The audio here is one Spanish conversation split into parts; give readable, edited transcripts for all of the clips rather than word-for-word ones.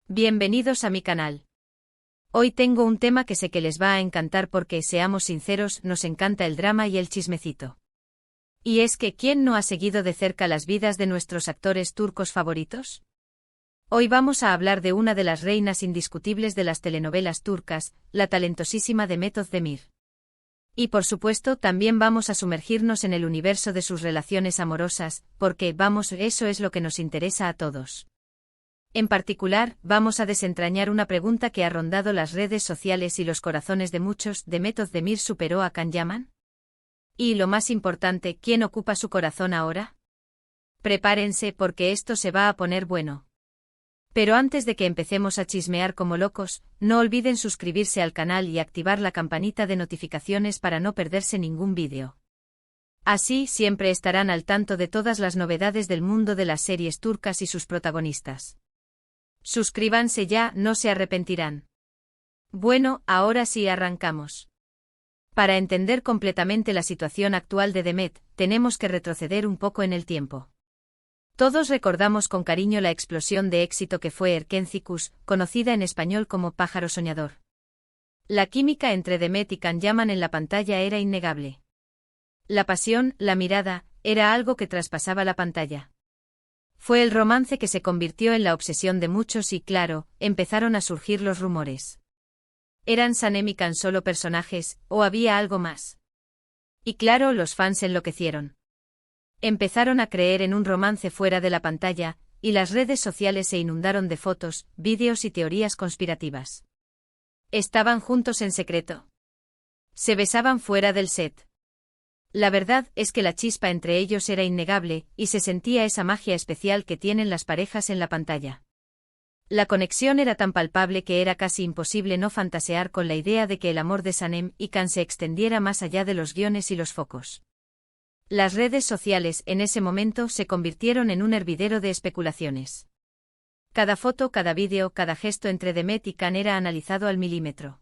Bienvenidos a mi canal. Hoy tengo un tema que sé que les va a encantar porque, seamos sinceros, nos encanta el drama y el chismecito. Y es que, ¿quién no ha seguido de cerca las vidas de nuestros actores turcos favoritos? Hoy vamos a hablar de una de las reinas indiscutibles de las telenovelas turcas, la talentosísima Demet Özdemir. Y por supuesto también vamos a sumergirnos en el universo de sus relaciones amorosas, porque, vamos, eso es lo que nos interesa a todos. En particular, vamos a desentrañar una pregunta que ha rondado las redes sociales y los corazones de muchos: ¿Demet Özdemir superó a Can Yaman? Y lo más importante, ¿quién ocupa su corazón ahora? Prepárense porque esto se va a poner bueno. Pero antes de que empecemos a chismear como locos, no olviden suscribirse al canal y activar la campanita de notificaciones para no perderse ningún vídeo. Así siempre estarán al tanto de todas las novedades del mundo de las series turcas y sus protagonistas. Suscríbanse ya, no se arrepentirán. Bueno, ahora sí arrancamos. Para entender completamente la situación actual de Demet, tenemos que retroceder un poco en el tiempo. Todos recordamos con cariño la explosión de éxito que fue Erkencikus, conocida en español como Pájaro Soñador. La química entre Demet y Can Yaman en la pantalla era innegable. La pasión, la mirada, era algo que traspasaba la pantalla. Fue el romance que se convirtió en la obsesión de muchos y, claro, empezaron a surgir los rumores. ¿Eran Sanem y Can solo personajes, o había algo más? Y claro, los fans enloquecieron. Empezaron a creer en un romance fuera de la pantalla, y las redes sociales se inundaron de fotos, vídeos y teorías conspirativas. ¿Estaban juntos en secreto? ¿Se besaban fuera del set? La verdad es que la chispa entre ellos era innegable, y se sentía esa magia especial que tienen las parejas en la pantalla. La conexión era tan palpable que era casi imposible no fantasear con la idea de que el amor de Sanem y Can se extendiera más allá de los guiones y los focos. Las redes sociales en ese momento se convirtieron en un hervidero de especulaciones. Cada foto, cada vídeo, cada gesto entre Demet y Can era analizado al milímetro.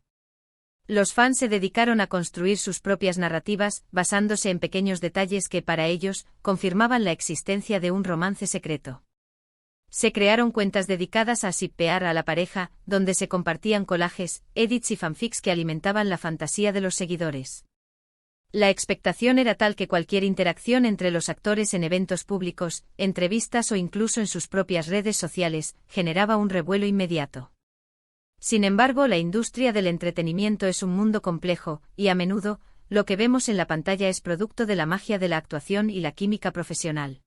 Los fans se dedicaron a construir sus propias narrativas, basándose en pequeños detalles que, para ellos, confirmaban la existencia de un romance secreto. Se crearon cuentas dedicadas a shippear a la pareja, donde se compartían collages, edits y fanfics que alimentaban la fantasía de los seguidores. La expectación era tal que cualquier interacción entre los actores en eventos públicos, entrevistas o incluso en sus propias redes sociales, generaba un revuelo inmediato. Sin embargo, la industria del entretenimiento es un mundo complejo, y a menudo, lo que vemos en la pantalla es producto de la magia de la actuación y la química profesional.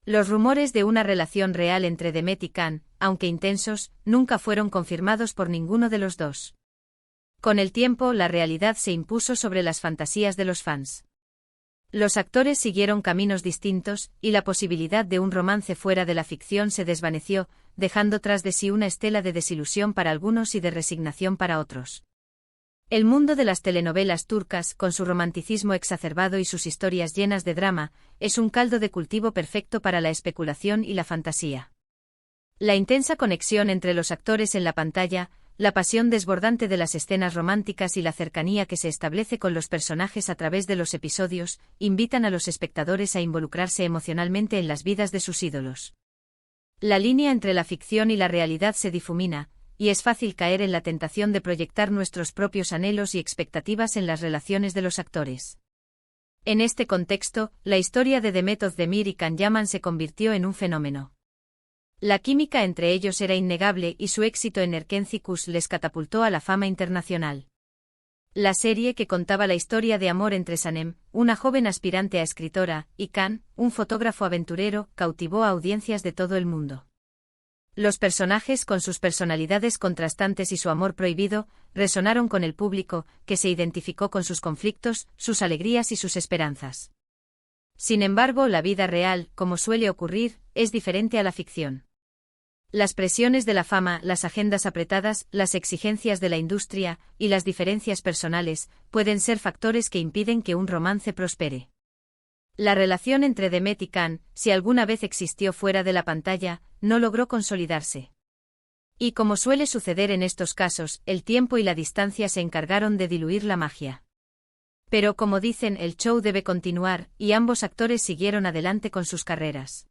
Los rumores de una relación real entre Demet y Can, aunque intensos, nunca fueron confirmados por ninguno de los dos. Con el tiempo, la realidad se impuso sobre las fantasías de los fans. Los actores siguieron caminos distintos, y la posibilidad de un romance fuera de la ficción se desvaneció, dejando tras de sí una estela de desilusión para algunos y de resignación para otros. El mundo de las telenovelas turcas, con su romanticismo exacerbado y sus historias llenas de drama, es un caldo de cultivo perfecto para la especulación y la fantasía. La intensa conexión entre los actores en la pantalla, la pasión desbordante de las escenas románticas y la cercanía que se establece con los personajes a través de los episodios, invitan a los espectadores a involucrarse emocionalmente en las vidas de sus ídolos. La línea entre la ficción y la realidad se difumina, y es fácil caer en la tentación de proyectar nuestros propios anhelos y expectativas en las relaciones de los actores. En este contexto, la historia de Demet Özdemir y Can Yaman se convirtió en un fenómeno. La química entre ellos era innegable y su éxito en Erkencikus les catapultó a la fama internacional. La serie, que contaba la historia de amor entre Sanem, una joven aspirante a escritora, y Can, un fotógrafo aventurero, cautivó a audiencias de todo el mundo. Los personajes, con sus personalidades contrastantes y su amor prohibido, resonaron con el público, que se identificó con sus conflictos, sus alegrías y sus esperanzas. Sin embargo, la vida real, como suele ocurrir, es diferente a la ficción. Las presiones de la fama, las agendas apretadas, las exigencias de la industria, y las diferencias personales, pueden ser factores que impiden que un romance prospere. La relación entre Demet y Can, si alguna vez existió fuera de la pantalla, no logró consolidarse. Y como suele suceder en estos casos, el tiempo y la distancia se encargaron de diluir la magia. Pero como dicen, el show debe continuar, y ambos actores siguieron adelante con sus carreras.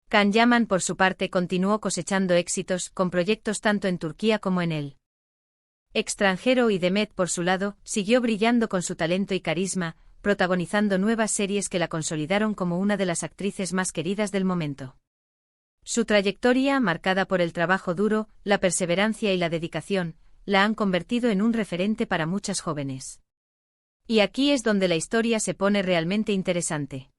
Can Yaman, por su parte, continuó cosechando éxitos con proyectos tanto en Turquía como en el extranjero, y Demet, por su lado, siguió brillando con su talento y carisma, protagonizando nuevas series que la consolidaron como una de las actrices más queridas del momento. Su trayectoria, marcada por el trabajo duro, la perseverancia y la dedicación, la han convertido en un referente para muchas jóvenes. Y aquí es donde la historia se pone realmente interesante.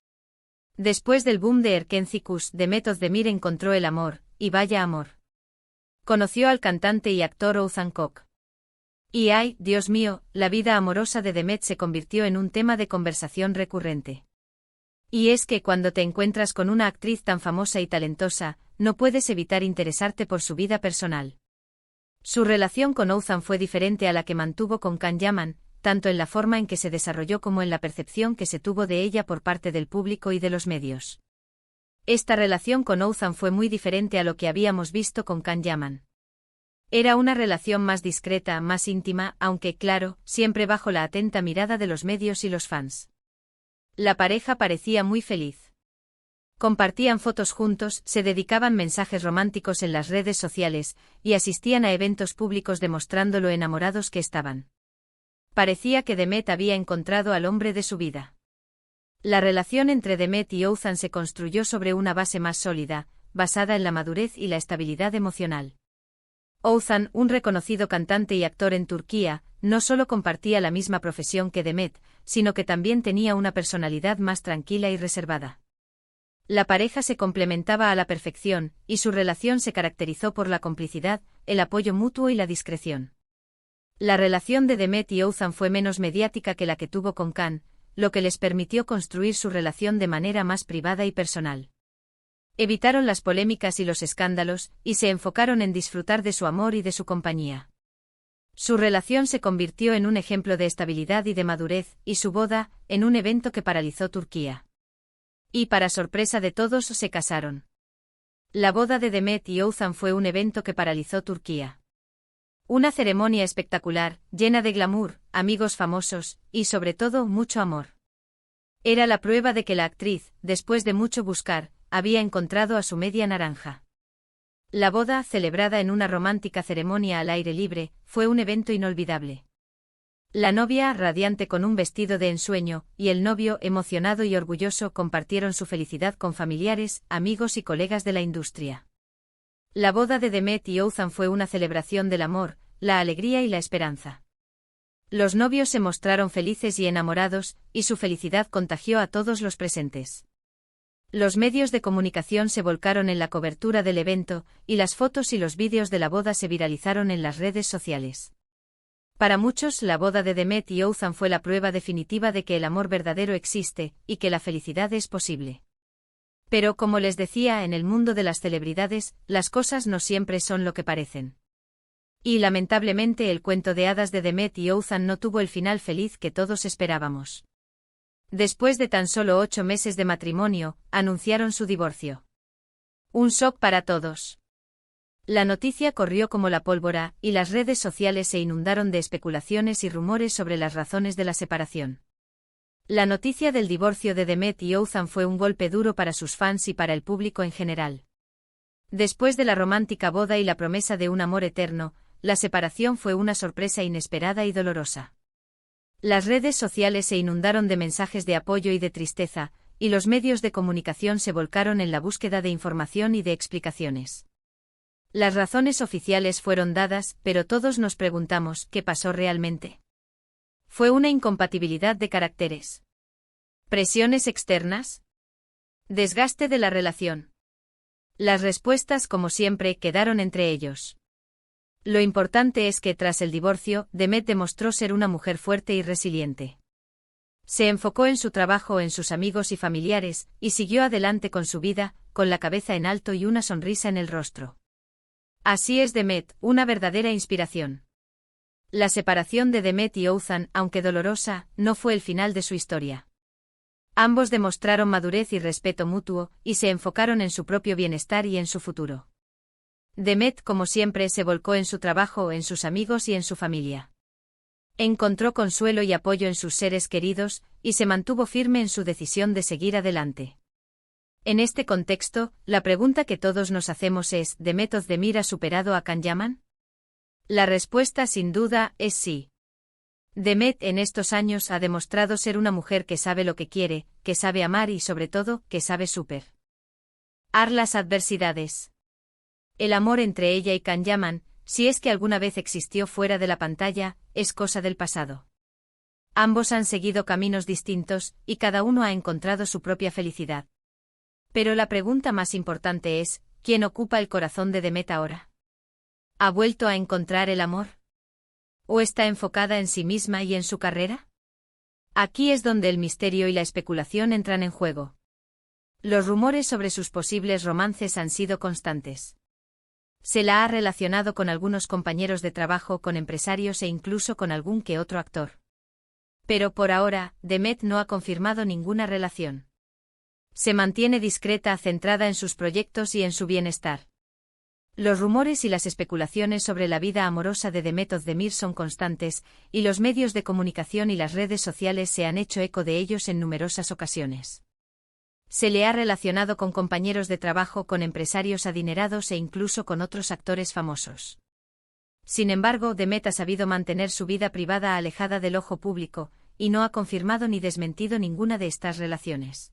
Después del boom de Erken Cikus, Demet Özdemir encontró el amor, y vaya amor. Conoció al cantante y actor Oğuzhan Koç. Y ay, Dios mío, la vida amorosa de Demet se convirtió en un tema de conversación recurrente. Y es que cuando te encuentras con una actriz tan famosa y talentosa, no puedes evitar interesarte por su vida personal. Su relación con Oğuzhan fue diferente a la que mantuvo con Can Yaman, tanto en la forma en que se desarrolló como en la percepción que se tuvo de ella por parte del público y de los medios. Esta relación con Oğuzhan fue muy diferente a lo que habíamos visto con Can Yaman. Era una relación más discreta, más íntima, aunque, claro, siempre bajo la atenta mirada de los medios y los fans. La pareja parecía muy feliz. Compartían fotos juntos, se dedicaban mensajes románticos en las redes sociales, y asistían a eventos públicos demostrando lo enamorados que estaban. Parecía que Demet había encontrado al hombre de su vida. La relación entre Demet y Oğuzhan se construyó sobre una base más sólida, basada en la madurez y la estabilidad emocional. Oğuzhan, un reconocido cantante y actor en Turquía, no solo compartía la misma profesión que Demet, sino que también tenía una personalidad más tranquila y reservada. La pareja se complementaba a la perfección, y su relación se caracterizó por la complicidad, el apoyo mutuo y la discreción. La relación de Demet y Oğuzhan fue menos mediática que la que tuvo con Can, lo que les permitió construir su relación de manera más privada y personal. Evitaron las polémicas y los escándalos, y se enfocaron en disfrutar de su amor y de su compañía. Su relación se convirtió en un ejemplo de estabilidad y de madurez, y su boda, en un evento que paralizó Turquía. Y para sorpresa de todos, se casaron. La boda de Demet y Oğuzhan fue un evento que paralizó Turquía. Una ceremonia espectacular, llena de glamour, amigos famosos, y sobre todo, mucho amor. Era la prueba de que la actriz, después de mucho buscar, había encontrado a su media naranja. La boda, celebrada en una romántica ceremonia al aire libre, fue un evento inolvidable. La novia, radiante con un vestido de ensueño, y el novio, emocionado y orgulloso, compartieron su felicidad con familiares, amigos y colegas de la industria. La boda de Demet y Oğuzhan fue una celebración del amor, la alegría y la esperanza. Los novios se mostraron felices y enamorados, y su felicidad contagió a todos los presentes. Los medios de comunicación se volcaron en la cobertura del evento, y las fotos y los vídeos de la boda se viralizaron en las redes sociales. Para muchos, la boda de Demet y Oğuzhan fue la prueba definitiva de que el amor verdadero existe, y que la felicidad es posible. Pero como les decía, en el mundo de las celebridades, las cosas no siempre son lo que parecen. Y lamentablemente el cuento de hadas de Demet y Oğuzhan no tuvo el final feliz que todos esperábamos. Después de tan solo 8 meses de matrimonio, anunciaron su divorcio. Un shock para todos. La noticia corrió como la pólvora, y las redes sociales se inundaron de especulaciones y rumores sobre las razones de la separación. La noticia del divorcio de Demet y Oğuzhan fue un golpe duro para sus fans y para el público en general. Después de la romántica boda y la promesa de un amor eterno, la separación fue una sorpresa inesperada y dolorosa. Las redes sociales se inundaron de mensajes de apoyo y de tristeza, y los medios de comunicación se volcaron en la búsqueda de información y de explicaciones. Las razones oficiales fueron dadas, pero todos nos preguntamos, ¿qué pasó realmente? ¿Fue una incompatibilidad de caracteres? ¿Presiones externas? ¿Desgaste de la relación? Las respuestas, como siempre, quedaron entre ellos. Lo importante es que tras el divorcio, Demet demostró ser una mujer fuerte y resiliente. Se enfocó en su trabajo, en sus amigos y familiares, y siguió adelante con su vida, con la cabeza en alto y una sonrisa en el rostro. Así es Demet, una verdadera inspiración. La separación de Demet y Oğuzhan, aunque dolorosa, no fue el final de su historia. Ambos demostraron madurez y respeto mutuo, y se enfocaron en su propio bienestar y en su futuro. Demet, como siempre, se volcó en su trabajo, en sus amigos y en su familia. Encontró consuelo y apoyo en sus seres queridos, y se mantuvo firme en su decisión de seguir adelante. En este contexto, la pregunta que todos nos hacemos es: ¿Demet Özdemir ha superado a Can Yaman? La respuesta sin duda es sí. Demet en estos años ha demostrado ser una mujer que sabe lo que quiere, que sabe amar y sobre todo, que sabe superar las adversidades. El amor entre ella y Can Yaman, si es que alguna vez existió fuera de la pantalla, es cosa del pasado. Ambos han seguido caminos distintos, y cada uno ha encontrado su propia felicidad. Pero la pregunta más importante es: ¿quién ocupa el corazón de Demet ahora? ¿Ha vuelto a encontrar el amor? ¿O está enfocada en sí misma y en su carrera? Aquí es donde el misterio y la especulación entran en juego. Los rumores sobre sus posibles romances han sido constantes. Se la ha relacionado con algunos compañeros de trabajo, con empresarios e incluso con algún que otro actor. Pero por ahora, Demet no ha confirmado ninguna relación. Se mantiene discreta, centrada en sus proyectos y en su bienestar. Los rumores y las especulaciones sobre la vida amorosa de Demet Özdemir son constantes, y los medios de comunicación y las redes sociales se han hecho eco de ellos en numerosas ocasiones. Se le ha relacionado con compañeros de trabajo, con empresarios adinerados e incluso con otros actores famosos. Sin embargo, Demet ha sabido mantener su vida privada alejada del ojo público, y no ha confirmado ni desmentido ninguna de estas relaciones.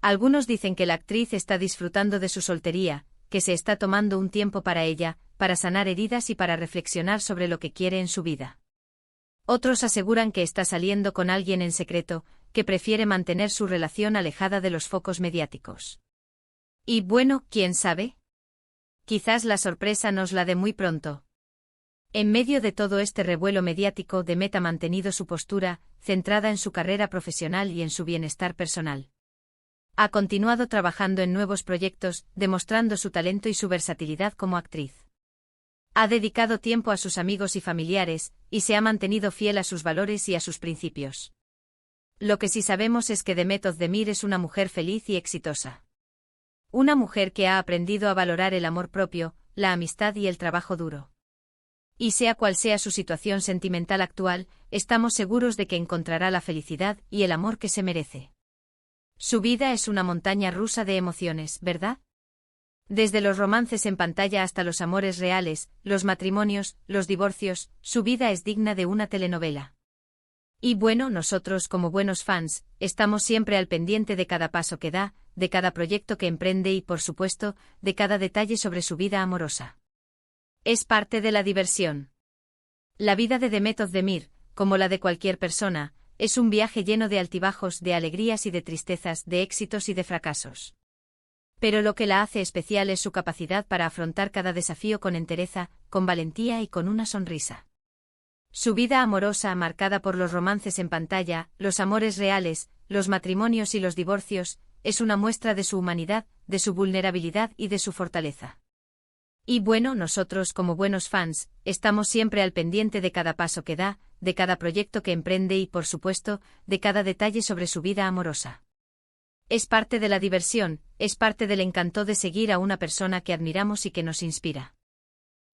Algunos dicen que la actriz está disfrutando de su soltería, que se está tomando un tiempo para ella, para sanar heridas y para reflexionar sobre lo que quiere en su vida. Otros aseguran que está saliendo con alguien en secreto, que prefiere mantener su relación alejada de los focos mediáticos. Y bueno, ¿quién sabe? Quizás la sorpresa nos la dé muy pronto. En medio de todo este revuelo mediático, Demet ha mantenido su postura, centrada en su carrera profesional y en su bienestar personal. Ha continuado trabajando en nuevos proyectos, demostrando su talento y su versatilidad como actriz. Ha dedicado tiempo a sus amigos y familiares, y se ha mantenido fiel a sus valores y a sus principios. Lo que sí sabemos es que Demet Özdemir es una mujer feliz y exitosa. Una mujer que ha aprendido a valorar el amor propio, la amistad y el trabajo duro. Y sea cual sea su situación sentimental actual, estamos seguros de que encontrará la felicidad y el amor que se merece. Su vida es una montaña rusa de emociones, ¿verdad? Desde los romances en pantalla hasta los amores reales, los matrimonios, los divorcios, su vida es digna de una telenovela. Y bueno, nosotros como buenos fans, estamos siempre al pendiente de cada paso que da, de cada proyecto que emprende y, por supuesto, de cada detalle sobre su vida amorosa. Es parte de la diversión. La vida de Demet Özdemir, como la de cualquier persona, es un viaje lleno de altibajos, de alegrías y de tristezas, de éxitos y de fracasos. Pero lo que la hace especial es su capacidad para afrontar cada desafío con entereza, con valentía y con una sonrisa. Su vida amorosa, marcada por los romances en pantalla, los amores reales, los matrimonios y los divorcios, es una muestra de su humanidad, de su vulnerabilidad y de su fortaleza. Y bueno, nosotros como buenos fans, estamos siempre al pendiente de cada paso que da, de cada proyecto que emprende y, por supuesto, de cada detalle sobre su vida amorosa. Es parte de la diversión, es parte del encanto de seguir a una persona que admiramos y que nos inspira.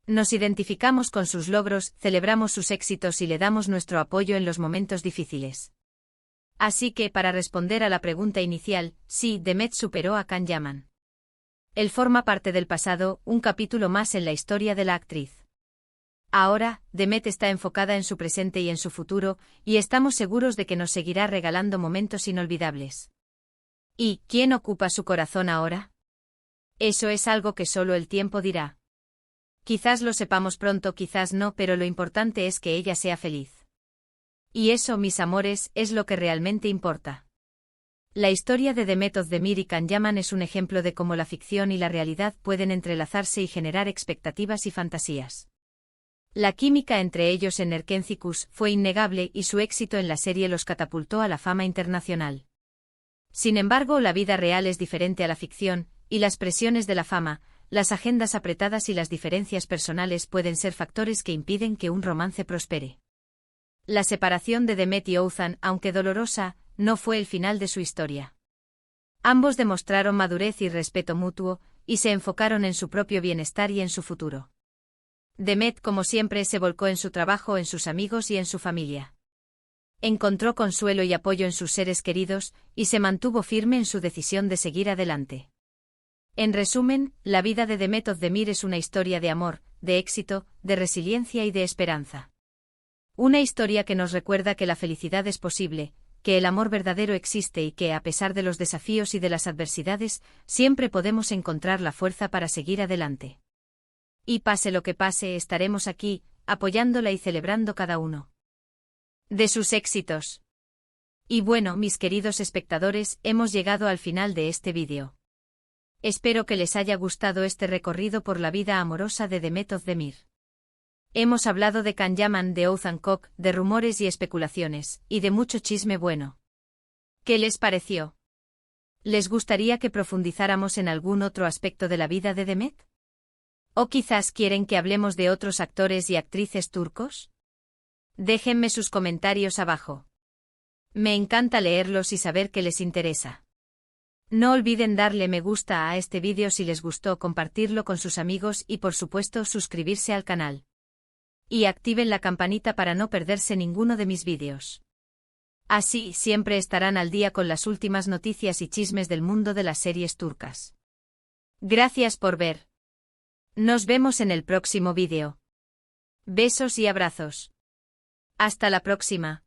Nos identificamos con sus logros, celebramos sus éxitos y le damos nuestro apoyo en los momentos difíciles. Así que, para responder a la pregunta inicial, sí, Demet superó a Can Yaman. Él forma parte del pasado, un capítulo más en la historia de la actriz. Ahora, Demet está enfocada en su presente y en su futuro, y estamos seguros de que nos seguirá regalando momentos inolvidables. ¿Y quién ocupa su corazón ahora? Eso es algo que solo el tiempo dirá. Quizás lo sepamos pronto, quizás no, pero lo importante es que ella sea feliz. Y eso, mis amores, es lo que realmente importa. La historia de Demet Özdemir y Can Yaman es un ejemplo de cómo la ficción y la realidad pueden entrelazarse y generar expectativas y fantasías. La química entre ellos en Erkencikus fue innegable y su éxito en la serie los catapultó a la fama internacional. Sin embargo, la vida real es diferente a la ficción, y las presiones de la fama, las agendas apretadas y las diferencias personales pueden ser factores que impiden que un romance prospere. La separación de Demet y Oğuzhan, aunque dolorosa, no fue el final de su historia. Ambos demostraron madurez y respeto mutuo, y se enfocaron en su propio bienestar y en su futuro. Demet, como siempre, se volcó en su trabajo, en sus amigos y en su familia. Encontró consuelo y apoyo en sus seres queridos, y se mantuvo firme en su decisión de seguir adelante. En resumen, la vida de Demet Özdemir es una historia de amor, de éxito, de resiliencia y de esperanza. Una historia que nos recuerda que la felicidad es posible, que el amor verdadero existe y que, a pesar de los desafíos y de las adversidades, siempre podemos encontrar la fuerza para seguir adelante. Y pase lo que pase, estaremos aquí, apoyándola y celebrando cada uno de sus éxitos. Y bueno, mis queridos espectadores, hemos llegado al final de este vídeo. Espero que les haya gustado este recorrido por la vida amorosa de Demet Özdemir. Hemos hablado de Can Yaman, de Oğuzhan Koç, de rumores y especulaciones, y de mucho chisme bueno. ¿Qué les pareció? ¿Les gustaría que profundizáramos en algún otro aspecto de la vida de Demet? ¿O quizás quieren que hablemos de otros actores y actrices turcos? Déjenme sus comentarios abajo. Me encanta leerlos y saber qué les interesa. No olviden darle me gusta a este vídeo si les gustó, compartirlo con sus amigos y por supuesto suscribirse al canal. Y activen la campanita para no perderse ninguno de mis vídeos. Así siempre estarán al día con las últimas noticias y chismes del mundo de las series turcas. Gracias por ver. Nos vemos en el próximo vídeo. Besos y abrazos. Hasta la próxima.